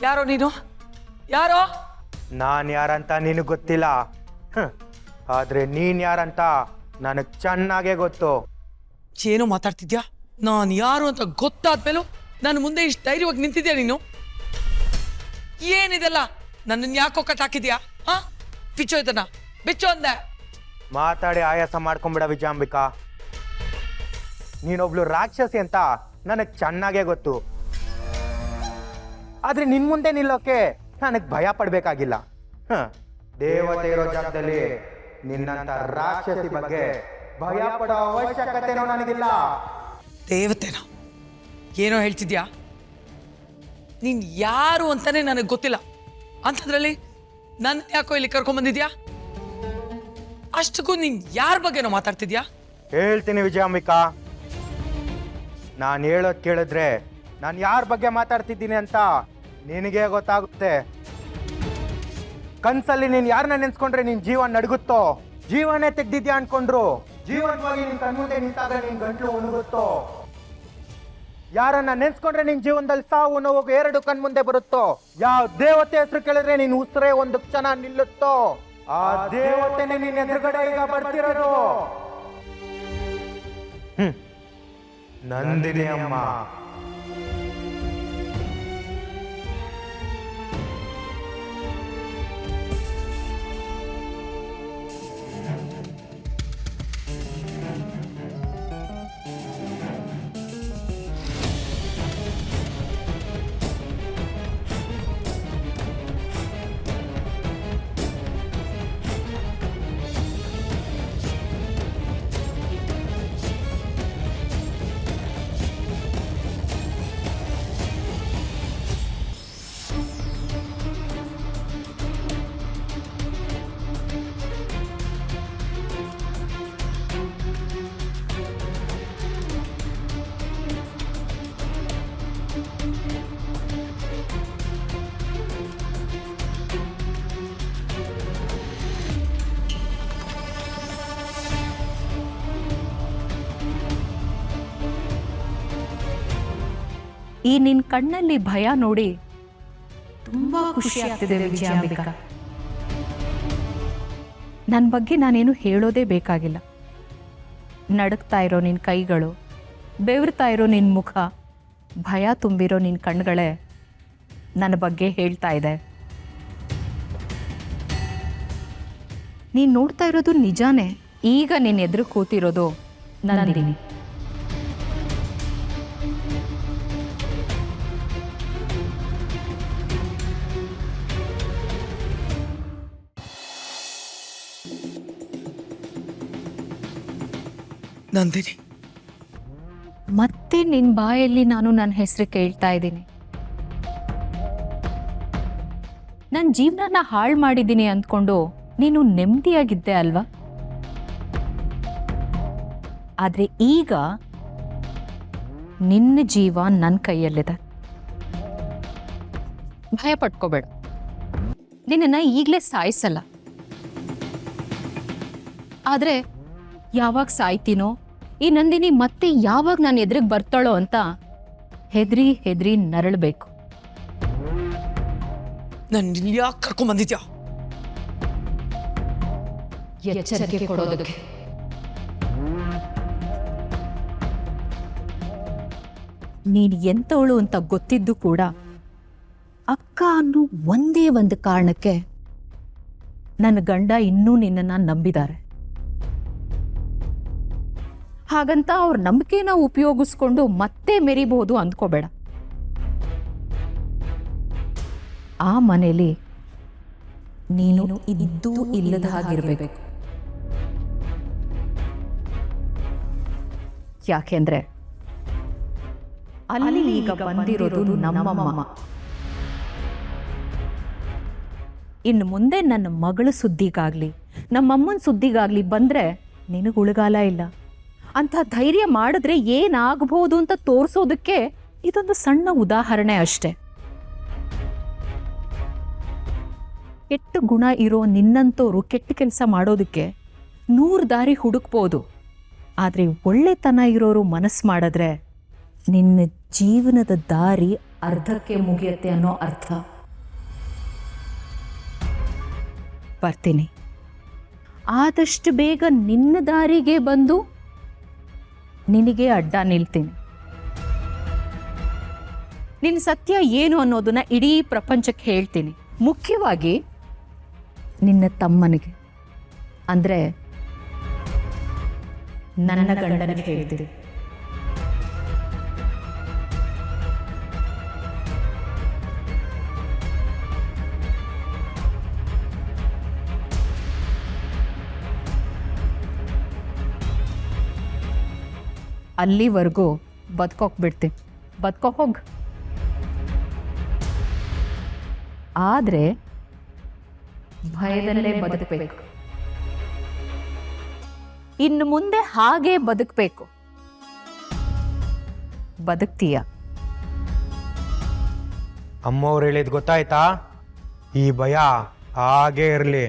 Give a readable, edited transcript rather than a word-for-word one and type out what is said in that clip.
ಯಾರೋ ನೀನು? ಯಾರೋ? ನಾನು ಯಾರಂತ ನಿನಗೆ ಗೊತ್ತಿಲ್ಲ, ಆದ್ರೆ ನೀನ್ ಯಾರಂತ ನನಗೆ ಚೆನ್ನಾಗೇ ಗೊತ್ತು. ಏನೋ ಮಾತಾಡ್ತಿದ್ಯಾ? ನಾನು ಯಾರು ಅಂತ ಗೊತ್ತಾದ್ಮೇಲೂ ನನ್ನ ಮುಂದೆ ಇಷ್ಟು ಧೈರ್ಯವಾಗಿ ನಿಂತಿದ್ಯಾ ನೀನು? ಏನಿದೆಲ್ಲ? ನನ್ನನ್ನು ಯಾಕೋ ಕಟ್ಟಾಕಿದ್ಯಾ? ಹಾ, ಬಿಚ್ಚೋ ಇದನ್ನ, ಬಿಚ್ಚೋ ಅಂದೆ. ಮಾತಾಡಿ ಆಯಾಸ ಮಾಡ್ಕೊಂಬಿಡ ವಿಜಯಾಂಬಿಕಾ. ನೀನೊಬ್ಳು ರಾಕ್ಷಸಿ ಅಂತ ನನಗೆ ಚೆನ್ನಾಗೇ ಗೊತ್ತು, ಆದ್ರೆ ನಿನ್ ಮುಂದೆ ನಿಲ್ಲೋಕೆ ನನಗೆ ಭಯ ಪಡ್ಬೇಕಾಗಿಲ್ಲ. ದೇವತೆ ಇರೋ ಜಾಗದಲ್ಲಿ ನಿನ್ನಂತ ರಾಕ್ಷಸಿ ಬಗ್ಗೆ ಭಯ ಪಡೋ ಅವಶ್ಯಕತೆನೂ ನನಗಿಲ್ಲ. ದೇವತೆನ ಏನೋ ಹೇಳ್ತಿದ್ಯಾ? ನೀನ್ ಯಾರು ಅಂತಾನೆ ನನಗೆ ಗೊತ್ತಿಲ್ಲ ಅಂಥದ್ರಲ್ಲಿ ನನ್ನ ಯಾಕೋ ಇಲ್ಲಿ ಕರ್ಕೊಂಡ್ಬಂದಿದ್ಯಾ? ಅಷ್ಟಕ್ಕೂ ನೀನ್ ಯಾರ ಬಗ್ಗೆನೋ ಮಾತಾಡ್ತಿದ್ಯಾ? ಹೇಳ್ತೀನಿ ವಿಜಯಾಂಬಿಕಾ, ನಾನು ಹೇಳೋದು ಕೇಳಿದ್ರೆ ನಾನು ಯಾರ ಬಗ್ಗೆ ಮಾತಾಡ್ತಿದ್ದೀನಿ ಅಂತ ನಿನಗೆ ಗೊತ್ತಾಗುತ್ತೆ. ಕನ್ಸಲ್ಲಿ ನೀನು ಯಾರನ್ನ ನೆನ್ಸ್ಕೊಂಡ್ರೆ ನಿನ್ ಜೀವ ನಡುಗುತ್ತೋ, ಜೀವನೇ ತೆಗ್ದಿದ್ಯಾ ಅನ್ಕೊಂಡ್ರು ಜೀವನವಾಗಿ ನಿನ್ ಕಣ್ಮುಂದೆ ನಿಂತಾಗ ನಿನ್ ಗಂಟ್ಲು ಉಣುಗುತ್ತೋ, ಯಾರನ್ನ ನೆನ್ಸ್ಕೊಂಡ್ರೆ ನಿನ್ ಜೀವನದಲ್ಲಿ ಸಾವು ನೋವು ಎರಡು ಕಣ್ಮುಂದೆ ಬರುತ್ತೋ, ಯಾವ ದೇವತೆ ಹೆಸರು ಕೇಳಿದ್ರೆ ನೀನ್ ಉಸಿರೇ ಒಂದು ಕ್ಷಣ ನಿಲ್ಲುತ್ತೋ, ಆ ದೇವತೆನೇ ನಿನ್ನ ಎದುರುಗಡೆ ಈಗ ಬರ್ತಿರೋದು. ನಂದಿನಿ ಅಮ್ಮ. ಈ ನಿನ್ ಕಣ್ಣಲ್ಲಿ ಭಯ ನೋಡಿ ತುಂಬಾ ಖುಷಿ ಆಗ್ತಿದೆ ವಿಜಯಾಂಬಿಕಾ. ನನ್ನ ಬಗ್ಗೆ ನಾನೇನು ಹೇಳೋದೇ ಬೇಕಾಗಿಲ್ಲ. ನಡುಕ್ತಾ ಇರೋ ನಿನ್ನ ಕೈಗಳು, ಬೆವರ್ತಾ ಇರೋ ನಿನ್ನ ಮುಖ, ಭಯ ತುಂಬಿರೋ ನಿನ್ನ ಕಣ್ಗಳೇ ನನ್ನ ಬಗ್ಗೆ ಹೇಳ್ತಾ ಇದೆ. ನೀನು ನೋಡ್ತಾ ಇರೋದು ನಿಜಾನೇ. ಈಗ ನಿನ್ನ ಎದುರು ಕೂತಿರೋದು ನಂದಿನಿ. ನಂದಿನಿ, ಮತ್ತೆ ನಿನ್ನ ಬಾಯಲ್ಲಿ ನಾನು ನನ್ನ ಹೆಸರು ಕೇಳ್ತಾ ಇದ್ದೀನಿ. ನನ್ನ ಜೀವನನ ಹಾಳು ಮಾಡಿದ್ದೀನಿ ಅಂದ್ಕೊಂಡು ನೀನು ನೆಮ್ಮದಿಯಾಗಿದ್ದೆ ಅಲ್ವಾ? ಆದರೆ ಈಗ ನಿನ್ನ ಜೀವ ನನ್ನ ಕೈಯಲ್ಲಿದೆ. ಭಯ ಪಟ್ಕೋಬೇಡ, ನಿನ್ನನ್ನು ಈಗಲೇ ಸಾಯಿಸಲ್ಲ. ಆದರೆ ಯಾವಾಗ ಸಾಯ್ತೀನೋ, ಈ ನಂದಿನಿ ಮತ್ತೆ ಯಾವಾಗ ನಾನು ಎದುರಿಗೆ ಬರ್ತಾಳೋ ಅಂತ ಹೆದ್ರಿ ಹೆದ್ರಿ ನರಳಬೇಕು. ನನ್ನ ಯಾಕೆ ಕರ್ಕೊಂಡ್ಬಂದಿದ್ಯಾ? ಎಚ್ಚರಿಕೆ ಕೊಡೋದಕ್ಕೆ. ನೀನು ಎಂಥವಳು ಅಂತ ಗೊತ್ತಿದ್ದು ಕೂಡ ಅಕ್ಕ ಅನ್ನೋ ಒಂದೇ ಒಂದು ಕಾರಣಕ್ಕೆ ನನ್ನ ಗಂಡ ಇನ್ನೂ ನಿನ್ನನ್ನು ನಂಬಿದ್ದಾರೆ. ಹಾಗಂತ ಅವ್ರ ನಂಬಿಕೆನ ಉಪಯೋಗಿಸ್ಕೊಂಡು ಮತ್ತೆ ಮೆರಿಬಹುದು ಅಂದ್ಕೋಬೇಡ. ಆ ಮನೇಲಿ ನೀನು ಇದ್ದೂ ಇಲ್ಲದ ಹಾಗಿರ್ಬೇಕು. ಯಾಕೆಂದ್ರೆ ಅಲ್ಲಿ ಈಗ ಬಂದಿರೋದು ನಮ್ಮಮ್ಮ. ಇನ್ನು ಮುಂದೆ ನನ್ನ ಮಗಳ ಸುದ್ದಿಗಾಗ್ಲಿ ನಮ್ಮಮ್ಮನ ಸುದ್ದಿಗಾಗ್ಲಿ ಬಂದ್ರೆ ನಿನಗೆ ಉಳಗಾಲ ಇಲ್ಲ. ಅಂಥ ಧೈರ್ಯ ಮಾಡಿದ್ರೆ ಏನಾಗಬಹುದು ಅಂತ ತೋರಿಸೋದಕ್ಕೆ ಇದೊಂದು ಸಣ್ಣ ಉದಾಹರಣೆ ಅಷ್ಟೆ. ಕೆಟ್ಟ ಗುಣ ಇರೋ ನಿನ್ನಂತೋರು ಕೆಟ್ಟ ಕೆಲಸ ಮಾಡೋದಕ್ಕೆ 100 ದಾರಿ ಹುಡುಕ್ಬೋದು. ಆದರೆ ಒಳ್ಳೆತನ ಇರೋರು ಮನಸ್ಸು ಮಾಡಿದ್ರೆ ನಿನ್ನ ಜೀವನದ ದಾರಿ ಅರ್ಧಕ್ಕೆ ಮುಗಿಯತ್ತೆ ಅನ್ನೋ ಅರ್ಥ. ಬರ್ತೀನಿ. ಆದಷ್ಟು ಬೇಗ ನಿನ್ನ ದಾರಿಗೆ ಬಂದು ನಿನಗೆ ಅಡ್ಡ ನಿಲ್ತೀನಿ. ನಿನ್ನ ಸತ್ಯ ಏನು ಅನ್ನೋದನ್ನ ಇಡೀ ಪ್ರಪಂಚಕ್ಕೆ ಹೇಳ್ತೀನಿ. ಮುಖ್ಯವಾಗಿ ನಿನ್ನ ತಮ್ಮನಿಗೆ, ಅಂದರೆ ನನ್ನ ಗಂಡನಿಗೆ ಹೇಳ್ತೀನಿ. ಅಲ್ಲಿವರೆಗೂ ಬದುಕೋಗ್ಬಿಡ್ತೀನಿ. ಬದುಕೋ ಹೋಗ್. ಆದರೆ ಭಯದಲ್ಲೇ ಬದುಕಬೇಕು. ಇನ್ನು ಮುಂದೆ ಹಾಗೇ ಬದುಕಬೇಕು. ಬದುಕ್ತೀಯ? ಅಮ್ಮವ್ರು ಹೇಳಿದ್ ಗೊತ್ತಾಯ್ತಾ? ಈ ಭಯ ಹಾಗೇ ಇರಲಿ.